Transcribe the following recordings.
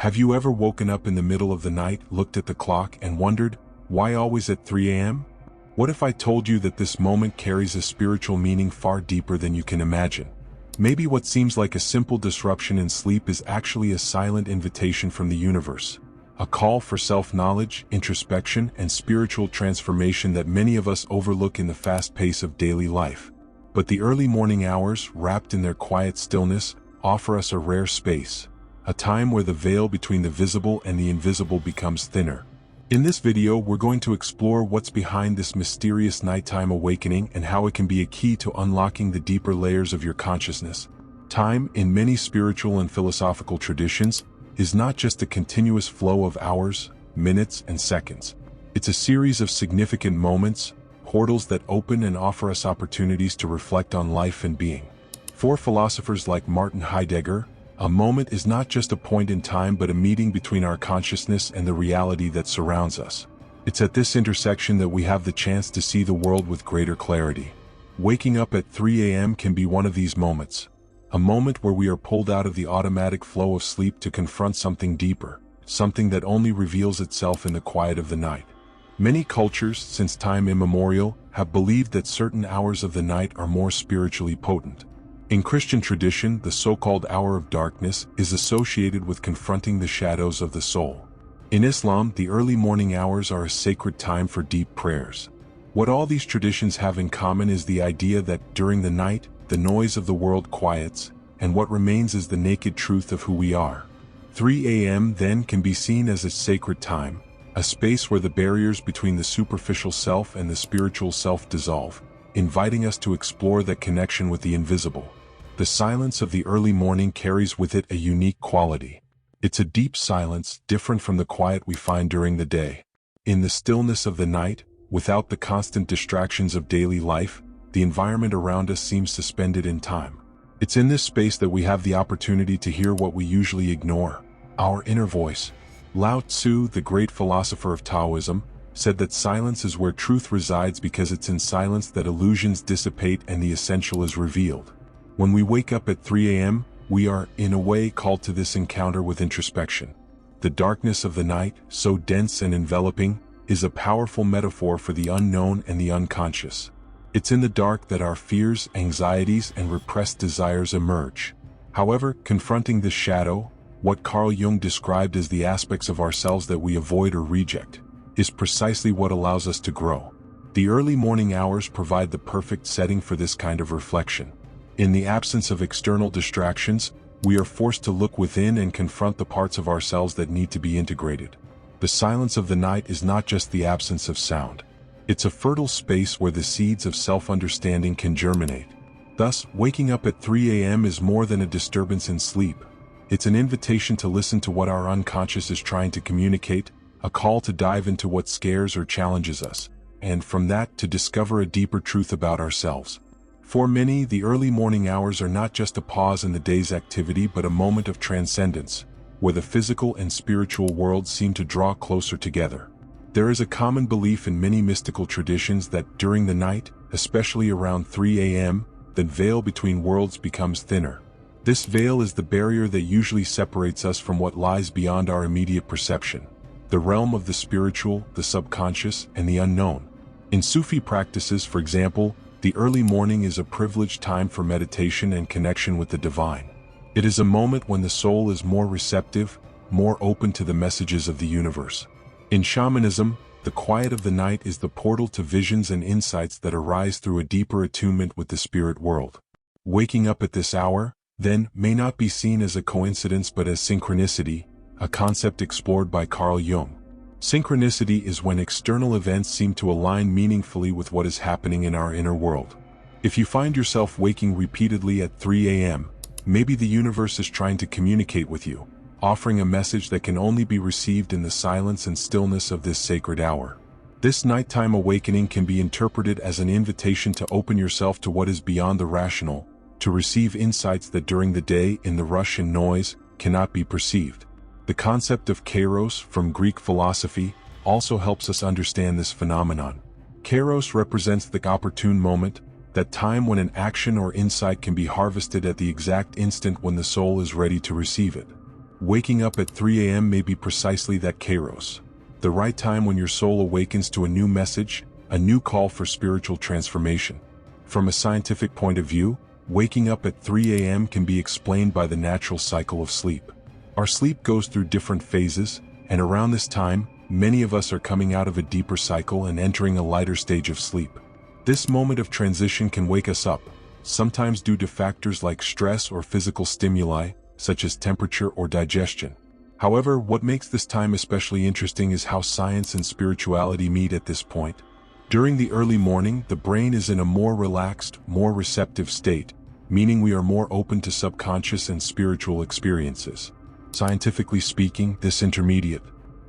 Have you ever woken up in the middle of the night, looked at the clock, and wondered, why always at 3 a.m.? What if I told you that this moment carries a spiritual meaning far deeper than you can imagine? Maybe what seems like a simple disruption in sleep is actually a silent invitation from the universe. A call for self-knowledge, introspection, and spiritual transformation that many of us overlook in the fast pace of daily life. But the early morning hours, wrapped in their quiet stillness, offer us a rare space. A time where the veil between the visible and the invisible becomes thinner. In this video, we're going to explore what's behind this mysterious nighttime awakening and how it can be a key to unlocking the deeper layers of your consciousness. Time, in many spiritual and philosophical traditions, is not just a continuous flow of hours, minutes, and seconds. It's a series of significant moments, portals that open and offer us opportunities to reflect on life and being. For philosophers like Martin Heidegger, a moment is not just a point in time but a meeting between our consciousness and the reality that surrounds us. It's at this intersection that we have the chance to see the world with greater clarity. Waking up at 3 a.m. can be one of these moments. A moment where we are pulled out of the automatic flow of sleep to confront something deeper, something that only reveals itself in the quiet of the night. Many cultures, since time immemorial, have believed that certain hours of the night are more spiritually potent. In Christian tradition, the so-called hour of darkness is associated with confronting the shadows of the soul. In Islam, the early morning hours are a sacred time for deep prayers. What all these traditions have in common is the idea that during the night, the noise of the world quiets, and what remains is the naked truth of who we are. 3 a.m. then can be seen as a sacred time, a space where the barriers between the superficial self and the spiritual self dissolve, inviting us to explore that connection with the invisible. The silence of the early morning carries with it a unique quality. It's a deep silence, different from the quiet we find during the day. In the stillness of the night, without the constant distractions of daily life, the environment around us seems suspended in time. It's in this space that we have the opportunity to hear what we usually ignore, our inner voice. Lao Tzu, the great philosopher of Taoism, said that silence is where truth resides because it's in silence that illusions dissipate and the essential is revealed. When we wake up at 3 a.m., we are, in a way, called to this encounter with introspection. The darkness of the night, so dense and enveloping, is a powerful metaphor for the unknown and the unconscious. It's in the dark that our fears, anxieties, and repressed desires emerge. However, confronting this shadow, what Carl Jung described as the aspects of ourselves that we avoid or reject, is precisely what allows us to grow. The early morning hours provide the perfect setting for this kind of reflection. In the absence of external distractions, we are forced to look within and confront the parts of ourselves that need to be integrated. The silence of the night is not just the absence of sound. It's a fertile space where the seeds of self-understanding can germinate. Thus, waking up at 3 a.m. is more than a disturbance in sleep. It's an invitation to listen to what our unconscious is trying to communicate, a call to dive into what scares or challenges us, and from that to discover a deeper truth about ourselves. For many, the early morning hours are not just a pause in the day's activity but a moment of transcendence, where the physical and spiritual worlds seem to draw closer together. There is a common belief in many mystical traditions that during the night, especially around 3 a.m., the veil between worlds becomes thinner. This veil is the barrier that usually separates us from what lies beyond our immediate perception, the realm of the spiritual, the subconscious, and the unknown. In Sufi practices, for example, the early morning is a privileged time for meditation and connection with the divine. It is a moment when the soul is more receptive, more open to the messages of the universe. In shamanism, the quiet of the night is the portal to visions and insights that arise through a deeper attunement with the spirit world. Waking up at this hour, then, may not be seen as a coincidence but as synchronicity, a concept explored by Carl Jung. Synchronicity is when external events seem to align meaningfully with what is happening in our inner world. If you find yourself waking repeatedly at 3 a.m., maybe the universe is trying to communicate with you, offering a message that can only be received in the silence and stillness of this sacred hour. This nighttime awakening can be interpreted as an invitation to open yourself to what is beyond the rational, to receive insights that during the day, in the rush and noise, cannot be perceived. The concept of kairos from Greek philosophy also helps us understand this phenomenon. Kairos represents the opportune moment, that time when an action or insight can be harvested at the exact instant when the soul is ready to receive it. Waking up at 3 a.m. may be precisely that kairos, the right time when your soul awakens to a new message, a new call for spiritual transformation. From a scientific point of view, waking up at 3 a.m. can be explained by the natural cycle of sleep. Our sleep goes through different phases, and around this time, many of us are coming out of a deeper cycle and entering a lighter stage of sleep. This moment of transition can wake us up, sometimes due to factors like stress or physical stimuli, such as temperature or digestion. However, what makes this time especially interesting is how science and spirituality meet at this point. During the early morning, the brain is in a more relaxed, more receptive state, meaning we are more open to subconscious and spiritual experiences. Scientifically speaking, this intermediate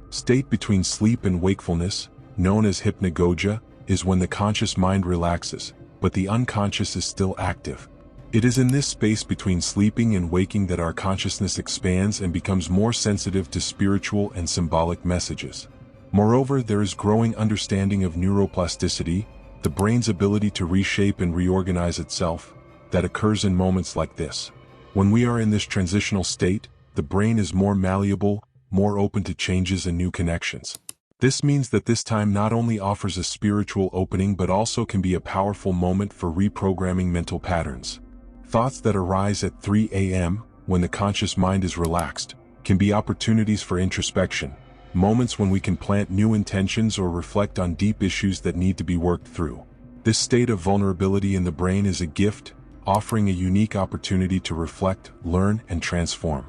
state between sleep and wakefulness, known as hypnagogia, is when the conscious mind relaxes, but the unconscious is still active. It is in this space between sleeping and waking that our consciousness expands and becomes more sensitive to spiritual and symbolic messages. Moreover, there is growing understanding of neuroplasticity, the brain's ability to reshape and reorganize itself, that occurs in moments like this. When we are in this transitional state, the brain is more malleable, more open to changes and new connections. This means that this time not only offers a spiritual opening but also can be a powerful moment for reprogramming mental patterns. Thoughts that arise at 3 a.m., when the conscious mind is relaxed, can be opportunities for introspection, moments when we can plant new intentions or reflect on deep issues that need to be worked through. This state of vulnerability in the brain is a gift, offering a unique opportunity to reflect, learn, and transform.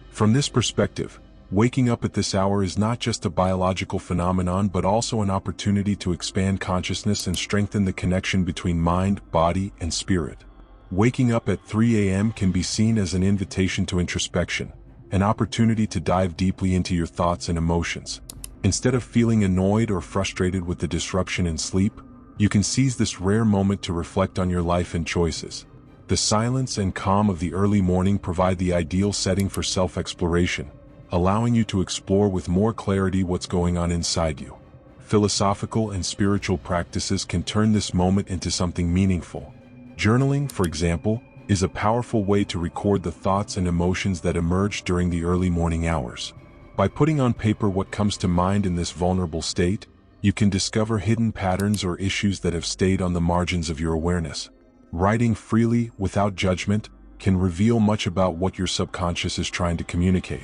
From this perspective, waking up at this hour is not just a biological phenomenon but also an opportunity to expand consciousness and strengthen the connection between mind, body, and spirit. Waking up at 3 a.m. can be seen as an invitation to introspection, an opportunity to dive deeply into your thoughts and emotions. Instead of feeling annoyed or frustrated with the disruption in sleep, you can seize this rare moment to reflect on your life and choices. The silence and calm of the early morning provide the ideal setting for self-exploration, allowing you to explore with more clarity what's going on inside you. Philosophical and spiritual practices can turn this moment into something meaningful. Journaling, for example, is a powerful way to record the thoughts and emotions that emerge during the early morning hours. By putting on paper what comes to mind in this vulnerable state, you can discover hidden patterns or issues that have stayed on the margins of your awareness. Writing freely, without judgment, can reveal much about what your subconscious is trying to communicate.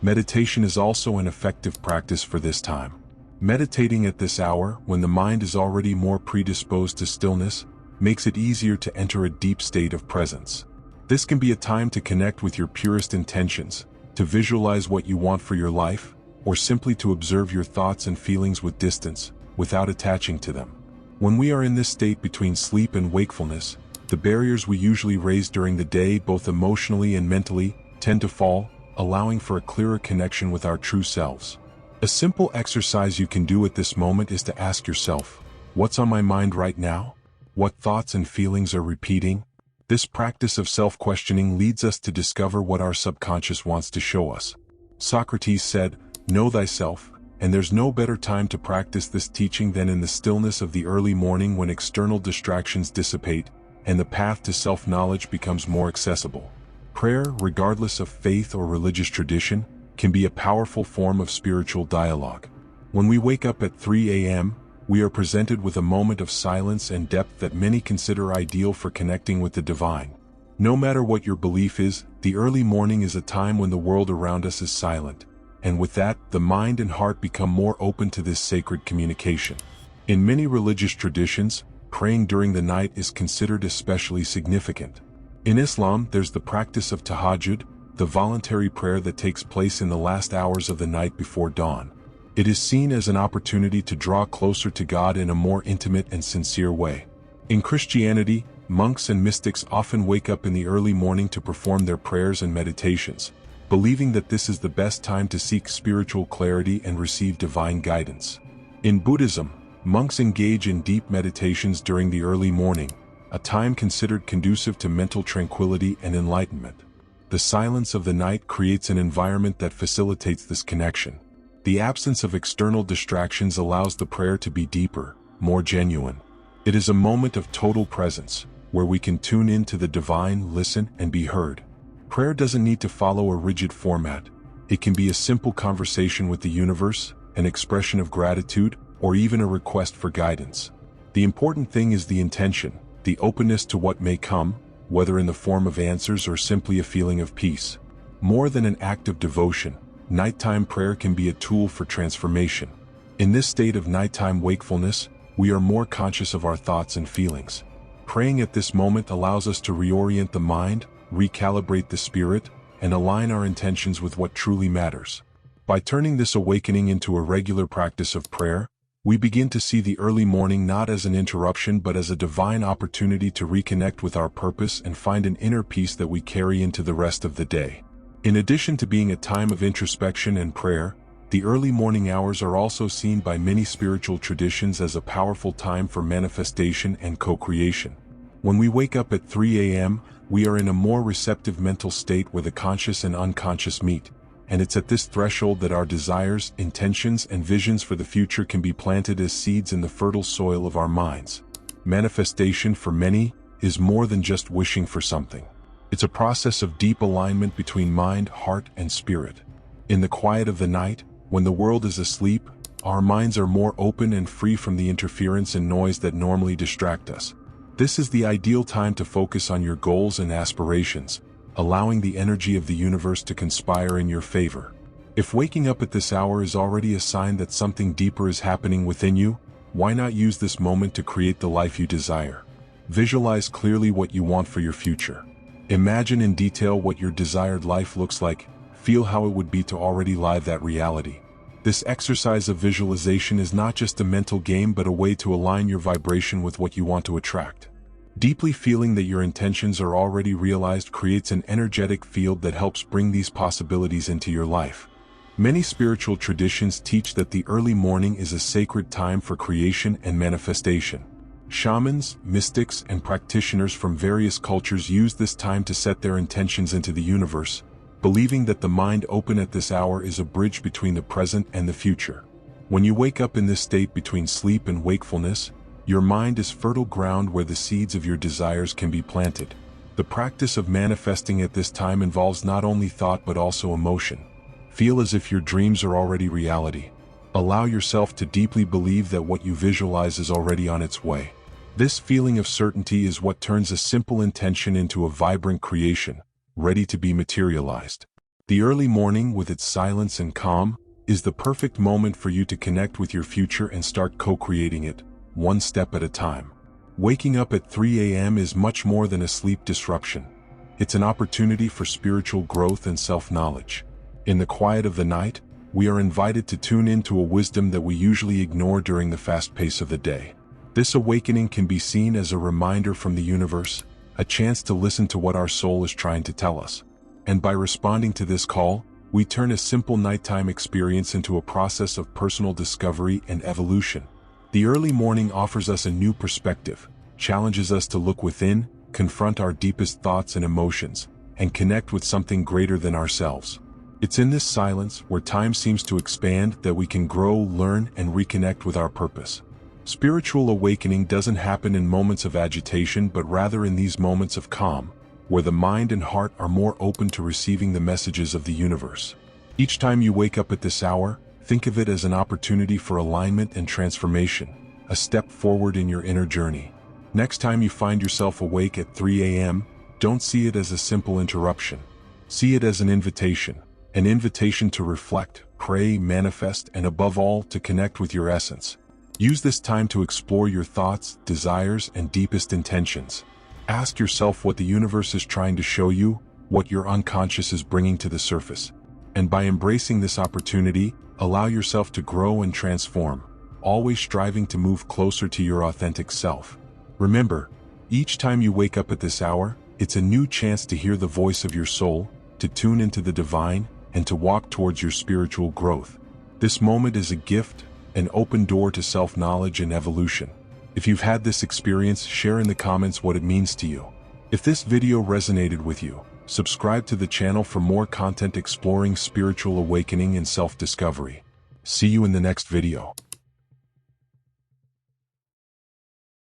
Meditation is also an effective practice for this time. Meditating at this hour, when the mind is already more predisposed to stillness, makes it easier to enter a deep state of presence. This can be a time to connect with your purest intentions, to visualize what you want for your life, or simply to observe your thoughts and feelings with distance, without attaching to them. When we are in this state between sleep and wakefulness, the barriers we usually raise during the day, both emotionally and mentally, tend to fall, allowing for a clearer connection with our true selves. A simple exercise you can do at this moment is to ask yourself, what's on my mind right now? What thoughts and feelings are repeating? This practice of self-questioning leads us to discover what our subconscious wants to show us. Socrates said, "Know thyself," and there's no better time to practice this teaching than in the stillness of the early morning when external distractions dissipate and the path to self-knowledge becomes more accessible. Prayer, regardless of faith or religious tradition, can be a powerful form of spiritual dialogue. When we wake up at 3 a.m., we are presented with a moment of silence and depth that many consider ideal for connecting with the divine. No matter what your belief is, the early morning is a time when the world around us is silent, and with that, the mind and heart become more open to this sacred communication. In many religious traditions, praying during the night is considered especially significant. In Islam, there's the practice of tahajjud, the voluntary prayer that takes place in the last hours of the night before dawn. It is seen as an opportunity to draw closer to God in a more intimate and sincere way. In Christianity, monks and mystics often wake up in the early morning to perform their prayers and meditations, believing that this is the best time to seek spiritual clarity and receive divine guidance. In Buddhism, monks engage in deep meditations during the early morning, a time considered conducive to mental tranquility and enlightenment. The silence of the night creates an environment that facilitates this connection. The absence of external distractions allows the prayer to be deeper, more genuine. It is a moment of total presence, where we can tune in to the divine, listen, and be heard. Prayer doesn't need to follow a rigid format. It can be a simple conversation with the universe, an expression of gratitude, or even a request for guidance. The important thing is the intention, the openness to what may come, whether in the form of answers or simply a feeling of peace. More than an act of devotion, nighttime prayer can be a tool for transformation. In this state of nighttime wakefulness, we are more conscious of our thoughts and feelings. Praying at this moment allows us to reorient the mind, recalibrate the spirit, and align our intentions with what truly matters. By turning this awakening into a regular practice of prayer, we begin to see the early morning not as an interruption but as a divine opportunity to reconnect with our purpose and find an inner peace that we carry into the rest of the day. In addition to being a time of introspection and prayer, the early morning hours are also seen by many spiritual traditions as a powerful time for manifestation and co-creation. When we wake up at 3 a.m., we are in a more receptive mental state where the conscious and unconscious meet, and it's at this threshold that our desires, intentions, and visions for the future can be planted as seeds in the fertile soil of our minds. Manifestation, for many, is more than just wishing for something. It's a process of deep alignment between mind, heart, and spirit. In the quiet of the night, when the world is asleep, our minds are more open and free from the interference and noise that normally distract us. This is the ideal time to focus on your goals and aspirations, allowing the energy of the universe to conspire in your favor. If waking up at this hour is already a sign that something deeper is happening within you, why not use this moment to create the life you desire? Visualize clearly what you want for your future. Imagine in detail what your desired life looks like. Feel how it would be to already live that reality. This exercise of visualization is not just a mental game but a way to align your vibration with what you want to attract. Deeply feeling that your intentions are already realized creates an energetic field that helps bring these possibilities into your life. Many spiritual traditions teach that the early morning is a sacred time for creation and manifestation. Shamans, mystics, and practitioners from various cultures use this time to set their intentions into the universe, believing that the mind open at this hour is a bridge between the present and the future. When you wake up in this state between sleep and wakefulness, your mind is fertile ground where the seeds of your desires can be planted. The practice of manifesting at this time involves not only thought but also emotion. Feel as if your dreams are already reality. Allow yourself to deeply believe that what you visualize is already on its way. This feeling of certainty is what turns a simple intention into a vibrant creation, ready to be materialized. The early morning, with its silence and calm, is the perfect moment for you to connect with your future and start co-creating it, one step at a time. Waking up at 3 a.m. is much more than a sleep disruption. It's an opportunity for spiritual growth and self-knowledge. In the quiet of the night, we are invited to tune into a wisdom that we usually ignore during the fast pace of the day. This awakening can be seen as a reminder from the universe, a chance to listen to what our soul is trying to tell us. And by responding to this call, we turn a simple nighttime experience into a process of personal discovery and evolution. The early morning offers us a new perspective, challenges us to look within, confront our deepest thoughts and emotions, and connect with something greater than ourselves. It's in this silence, where time seems to expand, that we can grow, learn, and reconnect with our purpose. Spiritual awakening doesn't happen in moments of agitation but rather in these moments of calm, where the mind and heart are more open to receiving the messages of the universe. Each time you wake up at this hour, think of it as an opportunity for alignment and transformation, a step forward in your inner journey. Next time you find yourself awake at 3 a.m., don't see it as a simple interruption. See it as an invitation to reflect, pray, manifest, and above all, to connect with your essence. Use this time to explore your thoughts, desires, and deepest intentions. Ask yourself what the universe is trying to show you, what your unconscious is bringing to the surface. And by embracing this opportunity, allow yourself to grow and transform, always striving to move closer to your authentic self. Remember, each time you wake up at this hour, it's a new chance to hear the voice of your soul, to tune into the divine, and to walk towards your spiritual growth. This moment is a gift, an open door to self-knowledge and evolution. If you've had this experience, share in the comments what it means to you. If this video resonated with you, subscribe to the channel for more content exploring spiritual awakening and self-discovery. See you in the next video.